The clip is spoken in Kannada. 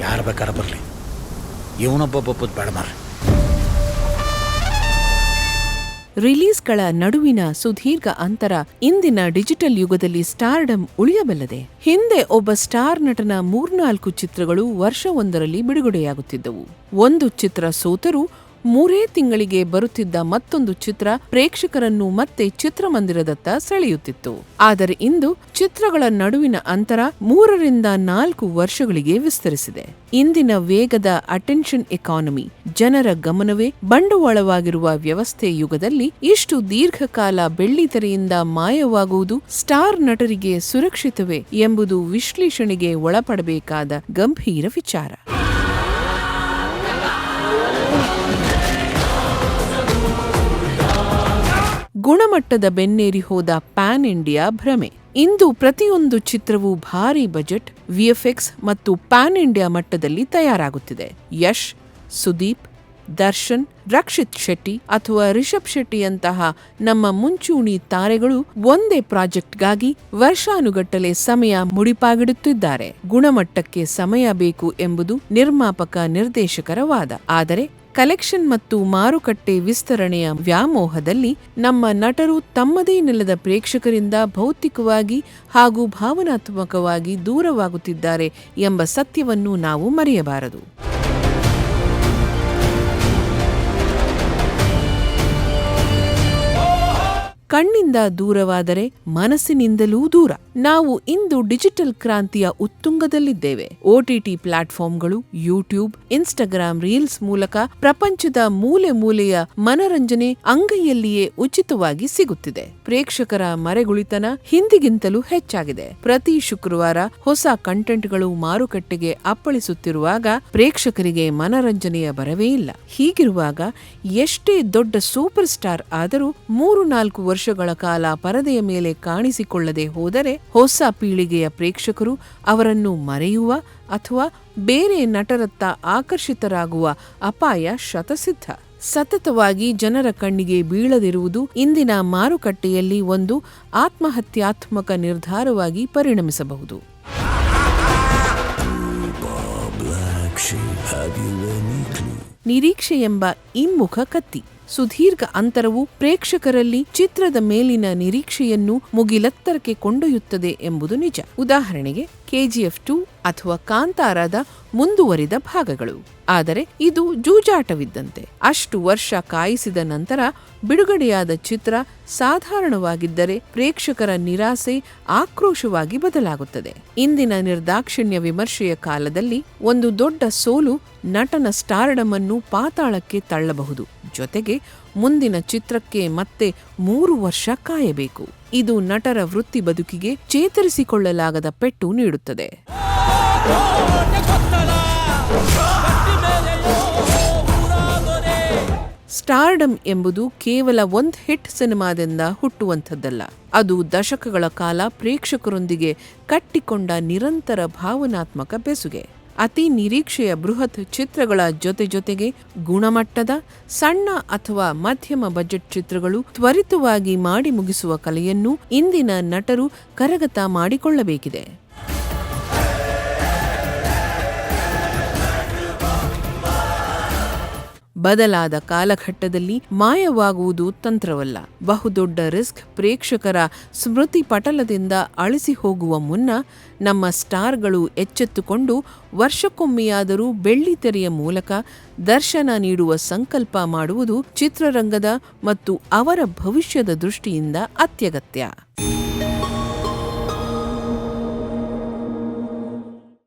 ಯಾರು ಬೇಕಾರ ಬರಲಿ, ಇವನೊಬ್ಬ ಬೇಡ ಮಾರ. ರಿಲೀಸ್ಗಳ ನಡುವಿನ ಸುದೀರ್ಘ ಅಂತರ ಇಂದಿನ ಡಿಜಿಟಲ್ ಯುಗದಲ್ಲಿ ಸ್ಟಾರ್ಡಮ್ ಉಳಿಯಬಲ್ಲದೆ. ಹಿಂದೆ ಒಬ್ಬ ಸ್ಟಾರ್ ನಟನ 3-4 ಚಿತ್ರಗಳು ವರ್ಷವೊಂದರಲ್ಲಿ ಬಿಡುಗಡೆಯಾಗುತ್ತಿದ್ದವು. ಒಂದು ಚಿತ್ರ ಸೋತರೂ 3 ತಿಂಗಳಿಗೆ ಬರುತ್ತಿದ್ದ ಮತ್ತೊಂದು ಚಿತ್ರ ಪ್ರೇಕ್ಷಕರನ್ನು ಮತ್ತೆ ಚಿತ್ರಮಂದಿರದತ್ತ ಸೆಳೆಯುತ್ತಿತ್ತು. ಆದರೆ ಇಂದು ಚಿತ್ರಗಳ ನಡುವಿನ ಅಂತರ 3-4 ವರ್ಷಗಳಿಗೆ ವಿಸ್ತರಿಸಿದೆ. ಇಂದಿನ ವೇಗದ ಅಟೆನ್ಷನ್ ಎಕಾನಮಿ, ಜನರ ಗಮನವೇ ಬಂಡವಾಳವಾಗಿರುವ ವ್ಯವಸ್ಥೆ ಯುಗದಲ್ಲಿ ಇಷ್ಟು ದೀರ್ಘಕಾಲ ಬೆಳ್ಳಿತೆರೆಯಿಂದ ಮಾಯವಾಗುವುದು ಸ್ಟಾರ್ ನಟರಿಗೆ ಸುರಕ್ಷಿತವೇ ಎಂಬುದು ವಿಶ್ಲೇಷಣೆಗೆ ಒಳಪಡಬೇಕಾದ ಗಂಭೀರ ವಿಚಾರ. ಗುಣಮಟ್ಟದ ಬೆನ್ನೇರಿ ಹೋದ ಪ್ಯಾನ್ ಇಂಡಿಯಾ ಭ್ರಮೆ. ಇಂದು ಪ್ರತಿಯೊಂದು ಚಿತ್ರವೂ ಭಾರಿ ಬಜೆಟ್, ವಿಎಫ್ಎಕ್ಸ್ ಮತ್ತು ಪ್ಯಾನ್ ಇಂಡಿಯಾ ಮಟ್ಟದಲ್ಲಿ ತಯಾರಾಗುತ್ತಿದೆ. ಯಶ್, ಸುದೀಪ್, ದರ್ಶನ್, ರಕ್ಷಿತ್ ಶೆಟ್ಟಿ ಅಥವಾ ರಿಷಬ್ ಶೆಟ್ಟಿಯಂತಹ ನಮ್ಮ ಮುಂಚೂಣಿ ತಾರೆಗಳು ಒಂದೇ ಪ್ರಾಜೆಕ್ಟ್ಗಾಗಿ ವರ್ಷಾನುಗಟ್ಟಲೆ ಸಮಯ ಮುಡಿಪಾಗಿಡುತ್ತಿದ್ದಾರೆ. ಗುಣಮಟ್ಟಕ್ಕೆ ಸಮಯ ಬೇಕು ಎಂಬುದು ನಿರ್ಮಾಪಕ ನಿರ್ದೇಶಕರ ವಾದ. ಆದರೆ ಕಲೆಕ್ಷನ್ ಮತ್ತು ಮಾರುಕಟ್ಟೆ ವಿಸ್ತರಣೆಯ ವ್ಯಾಮೋಹದಲ್ಲಿ ನಮ್ಮ ನಟರು ತಮ್ಮದೇ ನೆಲದ ಪ್ರೇಕ್ಷಕರಿಂದ ಭೌತಿಕವಾಗಿ ಹಾಗೂ ಭಾವನಾತ್ಮಕವಾಗಿ ದೂರವಾಗುತ್ತಿದ್ದಾರೆ ಎಂಬ ಸತ್ಯವನ್ನು ನಾವು ಮರೆಯಬಾರದು. ಕಣ್ಣಿಂದ ದೂರವಾದರೆ ಮನಸ್ಸಿನಿಂದಲೂ ದೂರ. ನಾವು ಇಂದು ಡಿಜಿಟಲ್ ಕ್ರಾಂತಿಯ ಉತ್ತುಂಗದಲ್ಲಿದ್ದೇವೆ. OTT ಪ್ಲಾಟ್ಫಾರ್ಮ್ಗಳು, ಯೂಟ್ಯೂಬ್, ಇನ್ಸ್ಟಾಗ್ರಾಂ ರೀಲ್ಸ್ ಮೂಲಕ ಪ್ರಪಂಚದ ಮೂಲೆ ಮೂಲೆಯ ಮನರಂಜನೆ ಅಂಗೈಯಲ್ಲಿಯೇ ಉಚಿತವಾಗಿ ಸಿಗುತ್ತಿದೆ. ಪ್ರೇಕ್ಷಕರ ಮರೆಗುಳಿತನ ಹಿಂದಿಗಿಂತಲೂ ಹೆಚ್ಚಾಗಿದೆ. ಪ್ರತಿ ಶುಕ್ರವಾರ ಹೊಸ ಕಂಟೆಂಟ್ಗಳು ಮಾರುಕಟ್ಟೆಗೆ ಅಪ್ಪಳಿಸುತ್ತಿರುವಾಗ ಪ್ರೇಕ್ಷಕರಿಗೆ ಮನರಂಜನೆಯ ಬರವೇ ಇಲ್ಲ. ಹೀಗಿರುವಾಗ ಎಷ್ಟೇ ದೊಡ್ಡ ಸೂಪರ್ ಸ್ಟಾರ್ ಆದರೂ 3-4 ವರ್ಷಗಳ ಕಾಲ ಪರದೆಯ ಮೇಲೆ ಕಾಣಿಸಿಕೊಳ್ಳದೆ ಹೋದರೆ ಹೊಸ ಪೀಳಿಗೆಯ ಪ್ರೇಕ್ಷಕರು ಅವರನ್ನು ಮರೆಯುವ ಅಥವಾ ಬೇರೆ ನಟರತ್ತ ಆಕರ್ಷಿತರಾಗುವ ಅಪಾಯ ಶತಸಿದ್ಧ. ಸತತವಾಗಿ ಜನರ ಕಣ್ಣಿಗೆ ಬೀಳದಿರುವುದು ಇಂದಿನ ಮಾರುಕಟ್ಟೆಯಲ್ಲಿ ಒಂದು ಆತ್ಮಹತ್ಯಾತ್ಮಕ ನಿರ್ಧಾರವಾಗಿ ಪರಿಣಮಿಸಬಹುದು. ನಿರೀಕ್ಷೆ ಎಂಬ ಹಿಮ್ಮುಖ ಕತ್ತಿ. ಸುದೀರ್ಘ ಅಂತರವು ಪ್ರೇಕ್ಷಕರಲ್ಲಿ ಚಿತ್ರದ ಮೇಲಿನ ನಿರೀಕ್ಷೆಯನ್ನು ಮುಗಿಲೆತ್ತರಕ್ಕೆ ಕೊಂಡೊಯ್ಯುತ್ತದೆ ಎಂಬುದು ನಿಜ. ಉದಾಹರಣೆಗೆ KGF 2 ಅಥವಾ ಕಾಂತಾರದ ಮುಂದುವರಿದ ಭಾಗಗಳು. ಆದರೆ ಇದು ಜೂಜಾಟವಿದ್ದಂತೆ. ಅಷ್ಟು ವರ್ಷ ಕಾಯಿಸಿದ ನಂತರ ಬಿಡುಗಡೆಯಾದ ಚಿತ್ರ ಸಾಧಾರಣವಾಗಿದ್ದರೆ ಪ್ರೇಕ್ಷಕರ ನಿರಾಸೆ ಆಕ್ರೋಶವಾಗಿ ಬದಲಾಗುತ್ತದೆ. ಇಂದಿನ ನಿರ್ದಾಕ್ಷಿಣ್ಯ ವಿಮರ್ಶೆಯ ಕಾಲದಲ್ಲಿ ಒಂದು ದೊಡ್ಡ ಸೋಲು ನಟನ ಸ್ಟಾರ್ಡಮ್ ಅನ್ನು ಪಾತಾಳಕ್ಕೆ ತಳ್ಳಬಹುದು. ಜೊತೆಗೆ ಮುಂದಿನ ಚಿತ್ರಕ್ಕೆ ಮತ್ತೆ 3 ವರ್ಷ ಕಾಯಬೇಕು. ಇದು ನಟರ ವೃತ್ತಿ ಬದುಕಿಗೆ ಚೇತರಿಸಿಕೊಳ್ಳಲಾಗದ ಪೆಟ್ಟು ನೀಡುತ್ತದೆ. ಸ್ಟಾರ್ಡಮ್ ಎಂಬುದು ಕೇವಲ ಒಂದು ಹಿಟ್ ಸಿನಿಮಾದಿಂದ ಹುಟ್ಟುವಂಥದ್ದಲ್ಲ. ಅದು ದಶಕಗಳ ಕಾಲ ಪ್ರೇಕ್ಷಕರೊಂದಿಗೆ ಕಟ್ಟಿಕೊಂಡ ನಿರಂತರ ಭಾವನಾತ್ಮಕ ಬೆಸುಗೆ. ಅತಿ ನಿರೀಕ್ಷೆಯ ಬೃಹತ್ ಚಿತ್ರಗಳ ಜೊತೆಗೆ ಗುಣಮಟ್ಟದ ಸಣ್ಣ ಅಥವಾ ಮಧ್ಯಮ ಬಜೆಟ್ ಚಿತ್ರಗಳು ತ್ವರಿತವಾಗಿ ಮಾಡಿ ಮುಗಿಸುವ ಕಲೆಯನ್ನು ಇಂದಿನ ನಟರು ಕರಗತ ಮಾಡಿಕೊಳ್ಳಬೇಕಿದೆ. ಬದಲಾದ ಕಾಲಘಟ್ಟದಲ್ಲಿ ಮಾಯವಾಗುವುದು ತಂತ್ರವಲ್ಲ, ಬಹುದೊಡ್ಡ ರಿಸ್ಕ್. ಪ್ರೇಕ್ಷಕರ ಸ್ಮೃತಿ ಪಟಲದಿಂದ ಅಳಿಸಿ ಹೋಗುವ ಮುನ್ನ ನಮ್ಮ ಸ್ಟಾರ್ಗಳು ಎಚ್ಚೆತ್ತುಕೊಂಡು ವರ್ಷಕ್ಕೊಮ್ಮೆಯಾದರೂ ಬೆಳ್ಳಿತೆರೆಯ ಮೂಲಕ ದರ್ಶನ ನೀಡುವ ಸಂಕಲ್ಪ ಮಾಡುವುದು ಚಿತ್ರರಂಗದ ಮತ್ತು ಅವರ ಭವಿಷ್ಯದ ದೃಷ್ಟಿಯಿಂದ ಅತ್ಯಗತ್ಯ.